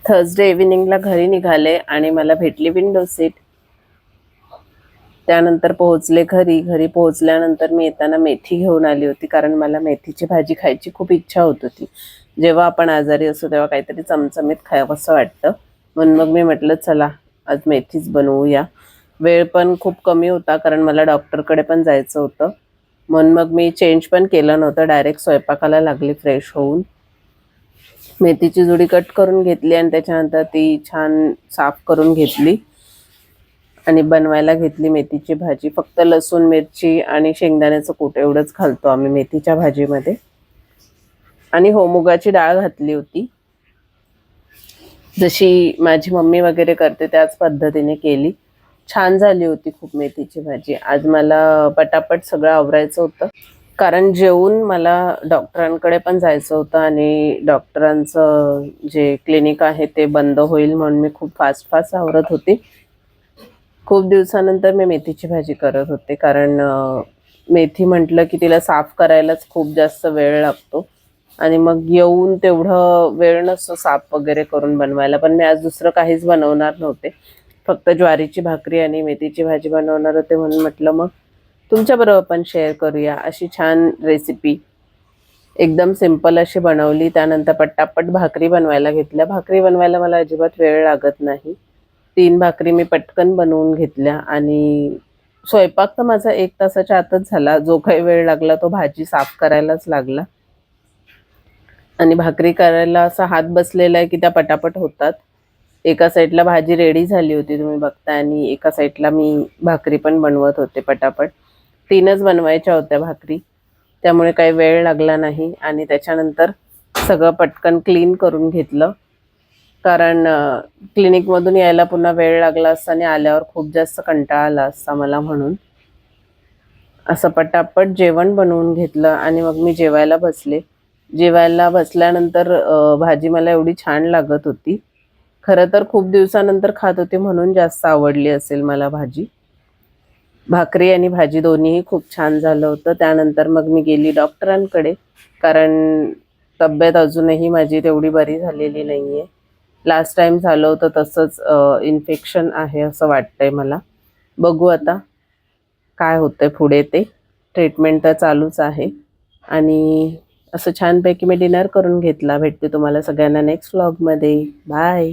Thursday इव्हिनिंगला घरी निघाले आणि मला भेटली विंडो सीट. त्यानंतर पोहोचले घरी. घरी पोहोचल्यानंतर मी येताना मेथी घेऊन आली होती, कारण मला मेथीची भाजी खायची खूप इच्छा होत होती. जेव्हा आपण आजारी असतो तेव्हा काहीतरी चमचमीत खावंसं वाटतं, म्हणून मग मी म्हटलं चला आज मेथीच बनवूया. वेळ पण खूप कमी होता, कारण मला डॉक्टरकडे पण जायचं होतं, म्हणून मग मी चेंज पण केलं नव्हतं. डायरेक्ट स्वयंपाकाला लागली फ्रेश होऊन. मेथीची जुडी कट करून घेतली आणि त्याच्यानंतर ती छान साफ करून घेतली आणि बनवायला घेतली मेथीची भाजी. फक्त लसूण, मिरची आणि शेंगदाण्याचं कूट एवढंच घालतो आम्ही मेथीच्या भाजीमध्ये. आणि हो, मुगाची डाळ घातली होती. जशी माझी मम्मी वगैरे करते त्याच पद्धतीने केली. छान झाली होती खूप मेथीची भाजी. आज मला पटापट सगळं आवरायचं होतं, कारण जेवून मला डॉक्टरांकडे पण जायचं होतं आणि डॉक्टरांचं जे क्लिनिक आहे ते बंद होईल, म्हणून मी खूप फास्ट आवरत होते. खूप दिवसानंतर मी मेथीची भाजी करत होते, कारण मेथी म्हटलं की तिला साफ करायलाच खूप जास्त वेळ लागतो आणि मग येऊन तेवढं वेळ नसतो साफ वगैरे करून बनवायला. पण मी आज दुसरं काहीच बनवणार नव्हते, फक्त ज्वारीची भाकरी आणि मेथीची भाजी बनवणार होते, म्हणून म्हटलं मग तुमच्याबरोबर पण शेअर करूया. अशी छान रेसिपी एकदम सिंपल अशी बनवली. त्यानंतर पटापट भाकरी बनवायला घेतल्या. भाकरी बनवायला मला अजिबात वेळ लागत नाही. 3 भाकरी मी पटकन बनवून घेतल्या आणि स्वयंपाक तर माझा 1 तासाच्या आतच झाला. जो काही वेळ लागला तो भाजी साफ करायलाच लागला. आणि भाकरी करायला असा हात बसलेला आहे की त्या पटापट होतात. एका साईडला भाजी रेडी झाली होती तुम्ही बघताय आणि एका साईडला मी भाकरी पण बनवत होते पटापट. 3च बनवायच्या होत्या भाकरी, त्यामुळे काही वेळ लागला नाही. आणि त्याच्यानंतर सगळं पटकन क्लीन करून घेतलं, कारण क्लिनिकमधून यायला पुन्हा वेळ लागला असता आणि आल्यावर खूप जास्त कंटाळा आला असता मला, म्हणून असं पटापट जेवण बनवून घेतलं आणि मग मी जेवायला बसले. जेवायला बसल्यानंतर भाजी मला एवढी छान लागत होती. खरं तर खूप दिवसानंतर खात होते म्हणून जास्त आवडली असेल मला भाजी. भाकरी आणि भाजी दोन्हीही खूप छान झालं होतं. त्यानंतर मग मी गेली डॉक्टरांकडे, कारण तब्येत अजूनही माझी तेवढी बरी झालेली नाही आहे. लास्ट टाईम झालं होतं तसंच इन्फेक्शन आहे असं वाटतंय मला. बघू आता काय होतंय पुढे ते. ट्रीटमेंट तर चालूच आहे. आणि असं छानपैकी मी डिनर करून घेतला. भेटते तुम्हाला सगळ्यांना नेक्स्ट व्लॉगमध्ये. बाय.